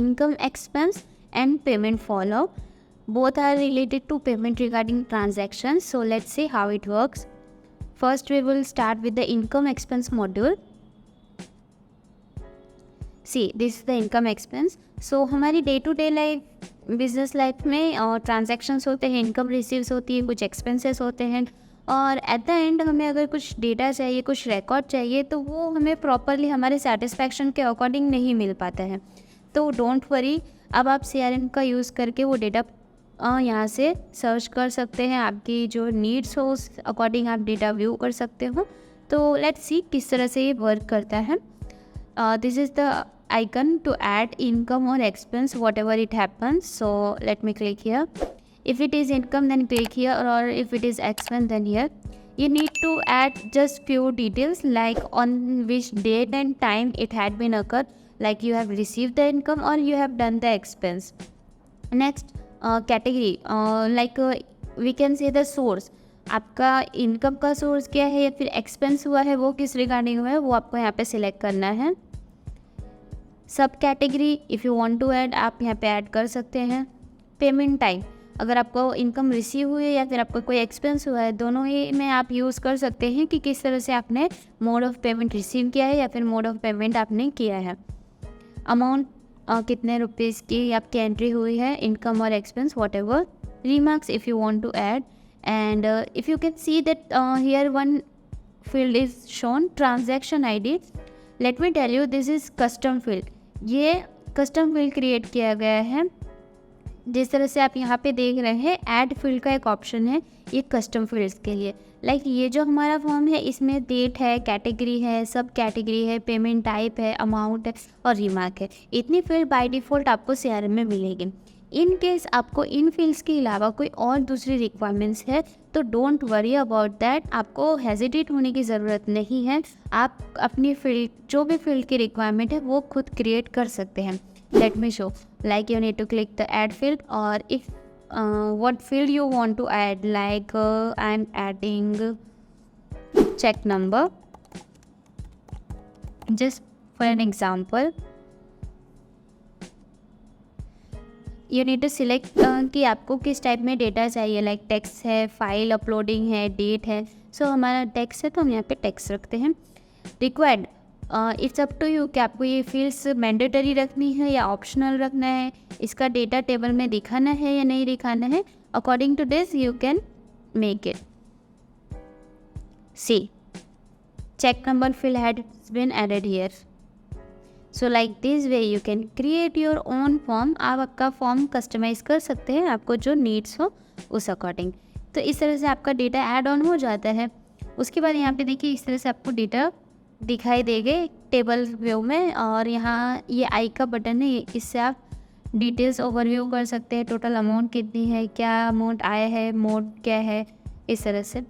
income expense and payment follow. Both are related to payment regarding transactions. So let's see how it works. First we will start with the income expense module. See, this is the income expense. So हमारी day to day life, business life में transactions होते हैं, income receives होती है, कुछ expenses होते हैं, और एट द एंड हमें अगर कुछ डेटा चाहिए, कुछ रिकॉर्ड चाहिए, तो वो हमें प्रॉपरली हमारे सेटिस्फैक्शन के अकॉर्डिंग नहीं मिल पाता है. तो डोंट वरी, अब आप CRM का यूज़ करके वो डेटा यहाँ से सर्च कर सकते हैं. आपकी जो नीड्स हो उस अकॉर्डिंग आप डेटा व्यू कर सकते हो. तो लेट्स सी किस तरह से ये वर्क करता है. This is the icon to add income or expense whatever it happens. So let me click here. If it is income, then click here, or if it is expense, then here. You need to add just few details like on which date and time it had been occurred, like you have received the income or you have done the expense. Next, category, we can say the source. आपका income का source क्या है या फिर expense हुआ है वो किस रिगार्डिंग हुआ है वो आपको यहाँ पे सिलेक्ट करना है. सब subcategory you want to to add यहाँ पे ऐड कर सकते हैं. पेमेंट टाइम, अगर आपको इनकम रिसीव हुई है या फिर आपको कोई एक्सपेंस हुआ है, दोनों ही में आप यूज़ कर सकते हैं कि किस तरह से आपने मोड ऑफ पेमेंट रिसीव किया है या फिर मोड ऑफ पेमेंट आपने किया है. अमाउंट, कितने रुपीज़ की आपकी एंट्री हुई है, इनकम और expense whatever. Remarks if you want to add. And if you can see that here one field is shown transaction ID. Let me tell you, this is custom field. ये custom field create किया गया है. जिस तरह से आप यहाँ पे देख रहे हैं ऐड फील्ड का एक ऑप्शन है ये कस्टम फील्ड्स के लिए. लाइक ये जो हमारा फॉर्म है इसमें डेट है, कैटेगरी है, सब कैटेगरी है, पेमेंट टाइप है, अमाउंट है और रिमार्क है. इतनी फील्ड बाय डिफ़ॉल्ट आपको CRM में मिलेगी. इन केस आपको इन फील्ड्स के अलावा कोई और दूसरी रिक्वायरमेंट्स है तो डोंट वरी अबाउट दैट. आपको हेजिटेट होने की ज़रूरत नहीं है. आप अपनी फील्ड, जो भी फील्ड की रिक्वायरमेंट है वो खुद क्रिएट कर सकते हैं. Let me show. Like you need to click the add field, और if what field you want to add, like I am adding cheque number just for an example. You need to select कि आपको किस type में data चाहिए, like text है, file uploading है, date है. So हमारा टेक्स्ट है तो हम यहाँ पे टेक्स्ट रखते हैं. Required, it's up to you कि आपको ये फील्ड्स मैंडेटरी रखनी है या ऑप्शनल रखना है, इसका डेटा टेबल में दिखाना है या नहीं दिखाना है. According to this you can make it. See, check number field has been added here. So like this way you can create your own form. आप आपका फॉर्म कस्टमाइज कर सकते हैं आपको जो नीड्स हो उस अकॉर्डिंग. तो इस तरह से आपका डेटा ऐड ऑन हो जाता है. उसके बाद यहाँ पे देखिए इस तरह से आपको डेटा दिखाई देंगे टेबल व्यू में, और यहाँ ये आई का बटन है, इससे आप डिटेल्स ओवरव्यू कर सकते हैं. टोटल अमाउंट कितनी है, क्या अमाउंट आया है, मोड क्या है, इस तरह से.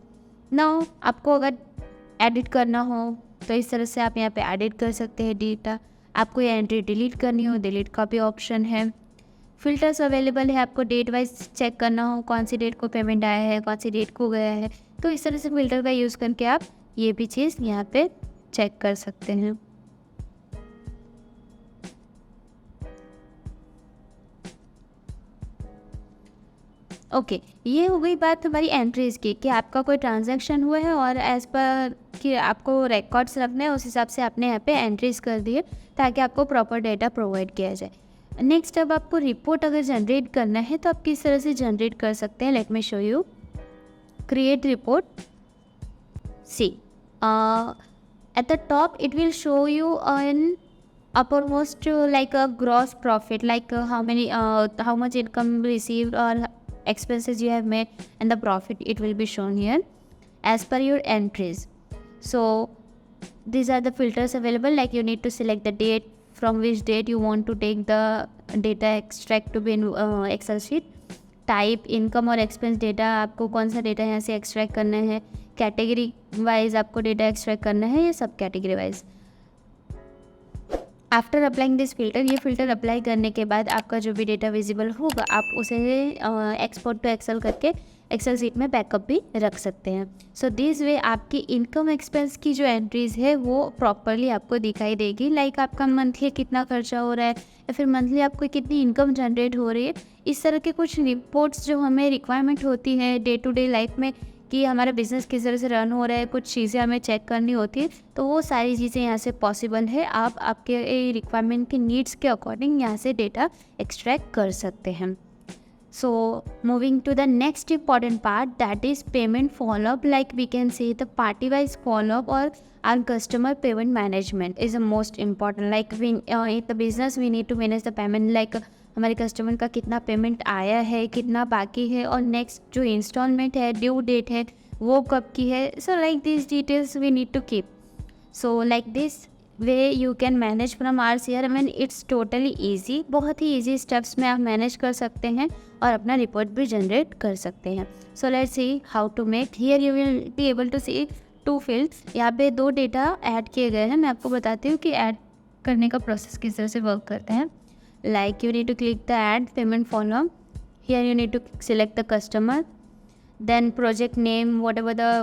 नाउ आपको अगर एडिट करना हो तो इस तरह से आप यहाँ पे एडिट कर सकते हैं डेटा. आपको ये एंट्री डिलीट करनी हो, डिलीट का भी ऑप्शन है. फ़िल्टर्स अवेलेबल है, आपको डेट वाइज चेक करना हो कौन सी डेट को पेमेंट आया है, कौन सी डेट को गया है, तो इस तरह से फ़िल्टर का यूज़ करके आप ये भी चीज़ यहाँ पे चेक कर सकते हैं. ओके, ये हो गई बात हमारी एंट्रीज़ की कि आपका कोई ट्रांजैक्शन हुआ है और एज़ पर कि आपको रिकॉर्ड्स रखने हैं उस हिसाब से आपने यहाँ पे एंट्रीज़ कर दिए ताकि आपको प्रॉपर डेटा प्रोवाइड किया जाए. नेक्स्ट, अब आपको रिपोर्ट अगर जनरेट करना है तो आप किस तरह से जनरेट कर सकते हैं. Let me show you. Create report. See, at the top it will show you an uppermost like a gross profit, like how much income received or expenses you have made, and the profit it will be shown here as per your entries. So these are the filters available, like you need to select the date from which date you want to take the data extract to be in Excel sheet. Type, income और expense data, आपको कौन सा data यहाँ से extract करना है. Category wise आपको data extract करना है, ये सब category wise. After applying this filter, ये फिल्टर अप्लाई करने के बाद आपका जो भी डेटा विजिबल होगा आप उसे एक्सपोर्ट टू एक्सेल करके एक्सेल शीट में बैकअप भी रख सकते हैं। सो दिस वे आपकी इनकम एक्सपेंस की जो एंट्रीज़ है वो प्रॉपरली आपको दिखाई देगी। लाइक आपका मंथली कितना खर्चा हो रहा है या फिर मंथली आपको कितनी इनकम जनरेट हो रही है, इस तरह के कुछ रिपोर्ट्स जो हमें रिक्वायरमेंट होती है डे टू डे लाइफ में कि हमारा बिज़नेस किस तरह से रन हो रहा है, कुछ चीज़ें हमें चेक करनी होती है, तो वो सारी चीज़ें यहाँ से पॉसिबल है। आप आपके रिक्वायरमेंट के नीड्स के अकॉर्डिंग यहाँ से डेटा एक्सट्रैक्ट कर सकते हैं। So moving to the next important part, that is payment follow-up. Like we can say the party-wise follow-up or our customer payment management is the most important. Like we in the business we need to manage the payment. Like हमारे customer का कितना payment आया है, कितना बाकी है, और next जो इंस्टॉलमेंट है, ड्यू डेट है, वो कब की है. So like this details we need to keep. So like this way you can manage from our CRM and it's totally easy. बहुत ही ईजी स्टेप्स में आप मैनेज कर सकते हैं और अपना रिपोर्ट भी जनरेट कर सकते हैं. So let's see how to make. Here you will be able to see 2 fields. यहाँ पे 2 डेटा ऐड किए गए हैं. मैं आपको बताती हूँ कि ऐड करने का प्रोसेस किस तरह से वर्क करते हैं. Like you need to click the add payment follow. Here you need to select the customer, then project name, whatever the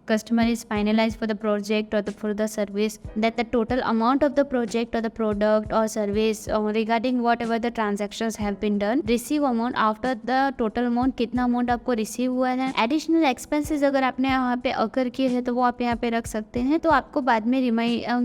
customer is finalized for the project or for the service, that the total amount of the project or the product or service regarding whatever the transactions have been done, receive amount after the total amount, कितना amount आपको receive हुआ है. Additional expenses अगर आपने यहाँ पे अकर किए हैं तो वो आप यहाँ पे रख सकते हैं. तो आपको बाद में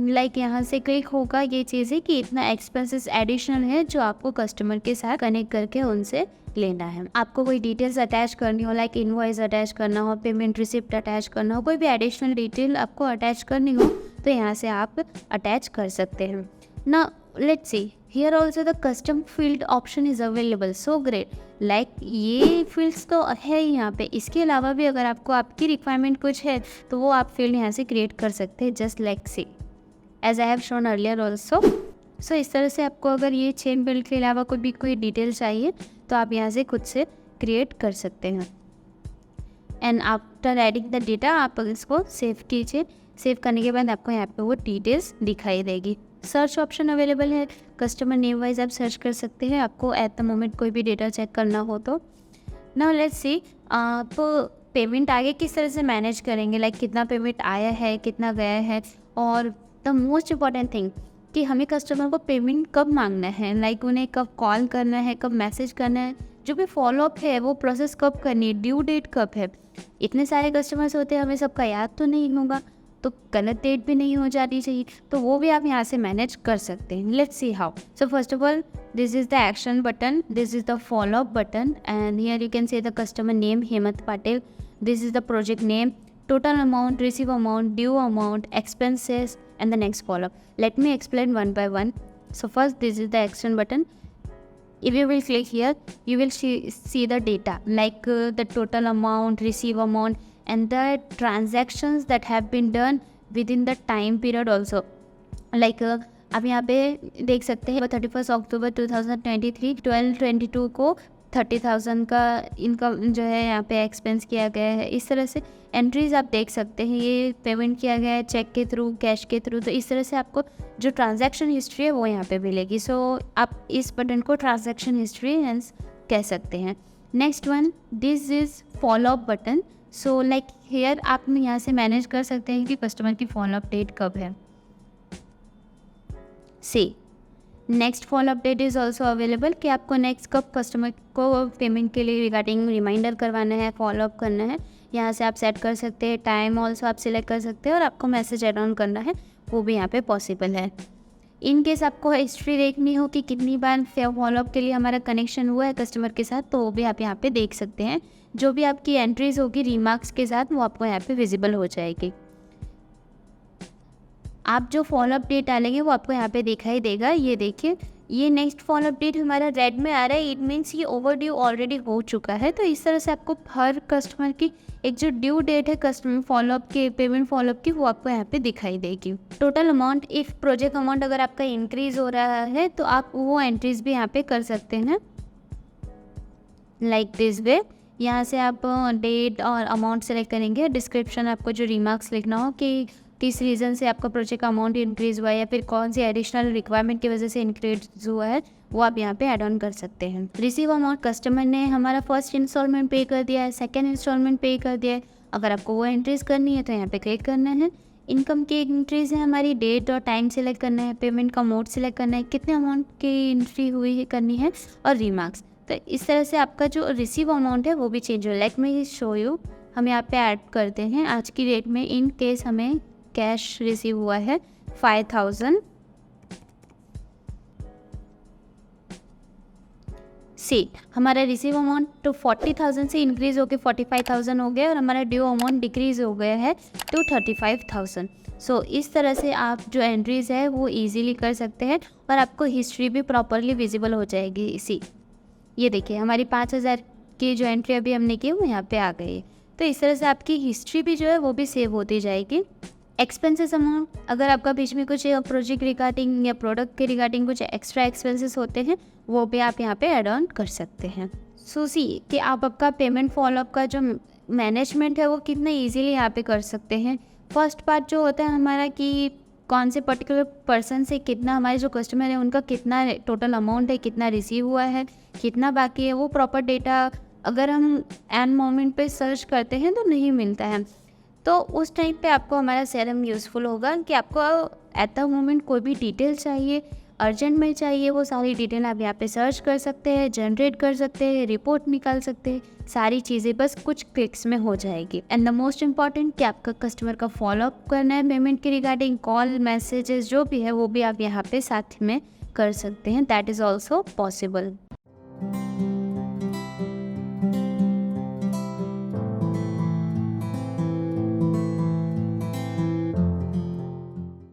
लाइक यहाँ से क्लिक होगा ये चीज़ है कि इतना एक्सपेंसेस एडिशनल है जो आपको कस्टमर के साथ कनेक्ट करके उनसे लेना है. आपको कोई डिटेल्स अटैच करनी हो, लाइक इनवॉइस अटैच करना हो, पेमेंट रिसिप्ट अटैच करना हो, कोई भी एडिशनल डिटेल आपको अटैच करनी हो तो यहाँ से आप अटैच कर सकते हैं. Now let's see here also the custom field option is available. So great. Like ये फील्ड्स तो है ही यहाँ पे. इसके अलावा भी अगर आपको आपकी रिक्वायरमेंट कुछ है तो वो आप फील्ड यहाँ से क्रिएट कर सकते हैं, just like see as I have shown earlier also. So इस तरह से आपको अगर ये चेन बिल्ड के अलावा कोई डिटेल चाहिए तो आप यहाँ से खुद से क्रिएट कर सकते हैं. And after adding the data आप इसको सेव कीजिए. सेव करने के बाद आपको यहाँ पे वो डिटेल्स दिखाई देगी. सर्च ऑप्शन अवेलेबल है. कस्टमर नेम वाइज आप सर्च कर सकते हैं आपको एट द मोमेंट कोई भी डेटा चेक करना हो तो. नाउ लेट्स सी आप पेमेंट आगे किस तरह से मैनेज करेंगे. लाइक कितना पेमेंट आया है, कितना गया है, और द मोस्ट इम्पॉर्टेंट थिंग कि हमें कस्टमर को पेमेंट कब मांगना है. लाइक उन्हें कब कॉल करना है, कब मैसेज करना है, जो भी फॉलोअप है वो प्रोसेस कब करनी है, ड्यू डेट कब है. इतने सारे कस्टमर्स होते हैं, हमें सबका याद तो नहीं होगा, तो गलत डेट भी नहीं हो जानी चाहिए, तो वो भी आप यहाँ से मैनेज कर सकते हैं. Let's see how. So first of all this is the action button, this is the follow up button, and here you can say the customer name Hemant Patil. This is the project name, total amount, receive amount, due amount, expenses, and the next follow-up. Let me explain one by one. So first, this is the action button. If you will click here, you will see the data, like the total amount, receive amount, and the transactions that have been done within the time period also. Like आप यहाँ पे देख सकते हैं 31 अक्टूबर 2023 12/22 को 30,000 का income जो है यहाँ पे एक्सपेंस किया गया है. इस तरह से एंट्रीज आप देख सकते हैं. ये पेमेंट किया गया है चेक के थ्रू, कैश के थ्रू, तो इस तरह से आपको जो ट्रांजैक्शन हिस्ट्री है वो यहाँ पे मिलेगी. सो आप इस बटन को ट्रांजैक्शन हिस्ट्री हेंस कह सकते हैं. Next one, this is followup button. So like here आप यहाँ से मैनेज कर सकते हैं कि कस्टमर की फॉलोअप डेट कब है. See next follow update is also available कि आपको नेक्स्ट कब कस्टमर को पेमेंट के लिए रिगार्डिंग रिमाइंडर करवाना है, फॉलोअप करना है. यहाँ से आप सेट कर सकते हैं. टाइम ऑल्सो आप सिलेक्ट कर सकते हैं, और आपको मैसेज एड ऑन करना है वो भी यहाँ पे पॉसिबल है. इन केस आपको हिस्ट्री देखनी हो कि कितनी बार फॉलोअप के लिए हमारा कनेक्शन हुआ है कस्टमर के साथ, तो वो भी आप यहाँ पे देख सकते हैं. जो भी आपकी एंट्रीज होगी रिमार्क्स के साथ वो आपको यहाँ पे विजिबल हो जाएगी. आप जो फॉलोअप डेट डालेंगे वो आपको यहाँ पे दिखाई देगा. ये देखिए, ये नेक्स्ट फॉलोअप डेट हमारा रेड में आ रहा है. इट मीन्स ये ओवरड्यू ऑलरेडी हो चुका है. तो इस तरह से आपको हर कस्टमर की एक जो ड्यू डेट है कस्टमर फॉलोअप के, पेमेंट फॉलोअप की, वो आपको यहाँ पे दिखाई देगी. Total amount, if project amount अगर आपका इंक्रीज हो रहा है तो आप वो एंट्रीज भी यहाँ पे कर सकते हैं लाइक दिस वे. यहाँ से आप डेट और अमाउंट सेलेक्ट करेंगे. डिस्क्रिप्शन आपको जो रिमार्क्स लिखना हो कि किस रीज़न से आपका प्रोजेक्ट का अमाउंट इंक्रीज़ हुआ है या फिर कौन सी एडिशनल रिक्वायरमेंट की वजह से इंक्रीज हुआ है, वो आप यहाँ पे ऐड ऑन कर सकते हैं। रिसीव अमाउंट, कस्टमर ने हमारा फर्स्ट इंस्टॉलमेंट पे कर दिया है, सेकेंड इंस्टॉलमेंट पे कर दिया है, अगर आपको वो एंट्रीज करनी है तो यहाँ पे क्लिक करना है। इनकम की एंट्रीज है हमारी, डेट और टाइम सेलेक्ट करना है, पेमेंट का मोड सेलेक्ट करना है, कितने अमाउंट की एंट्री हुई है करनी है, और रिमार्क्स। तो इस तरह से आपका जो रिसीव अमाउंट है वो भी चेंज हो। लेट मी शो यू, हम यहाँ पे ऐड करते हैं आज की डेट में, इन केस हमें कैश रिसीव हुआ है 5000 सी, हमारा रिसीव अमाउंट तो 40,000 से इंक्रीज होकर 45,000 हो गया और हमारा ड्यू अमाउंट डिक्रीज हो गया है टू 35,000। सो इस तरह से आप जो एंट्रीज है वो इजीली कर सकते हैं और आपको हिस्ट्री भी प्रॉपरली विजिबल हो जाएगी। इसी ये देखिए हमारी 5,000 की जो एंट्री अभी हमने की वो यहाँ पे आ गई है। तो इस तरह से आपकी हिस्ट्री भी जो है वो भी सेव होती जाएगी। एक्सपेंसेस अमाउंट, अगर आपका बीच में कुछ प्रोजेक्ट रिगार्डिंग या प्रोडक्ट के रिगार्डिंग कुछ एक्स्ट्रा एक्सपेंसेस होते हैं वो भी आप यहाँ पे ऐड ऑन कर सकते हैं। सो सी कि आप आपका पेमेंट फॉलोअप का जो मैनेजमेंट है वो कितना इजीली यहाँ पे कर सकते हैं। फर्स्ट पार्ट जो होता है हमारा कि कौन से पर्टिकुलर पर्सन से कितना, हमारे जो कस्टमर है उनका कितना टोटल अमाउंट है, कितना रिसीव हुआ है, कितना बाकी है, वो प्रॉपर डेटा अगर हम एंड मोमेंट पे सर्च करते हैं तो नहीं मिलता है। तो उस टाइम पे आपको हमारा CRM यूज़फुल होगा कि आपको एट द मोमेंट कोई भी डिटेल चाहिए, अर्जेंट में चाहिए, वो सारी डिटेल आप यहाँ पे सर्च कर सकते हैं, जनरेट कर सकते हैं, रिपोर्ट निकाल सकते हैं, सारी चीज़ें बस कुछ क्लिक्स में हो जाएगी। एंड द मोस्ट इम्पॉर्टेंट कि आपका कस्टमर का फॉलोअप करना है पेमेंट के रिगार्डिंग, कॉल मैसेजेस जो भी है वो भी आप यहाँ पे साथ में कर सकते हैं। That is also possible.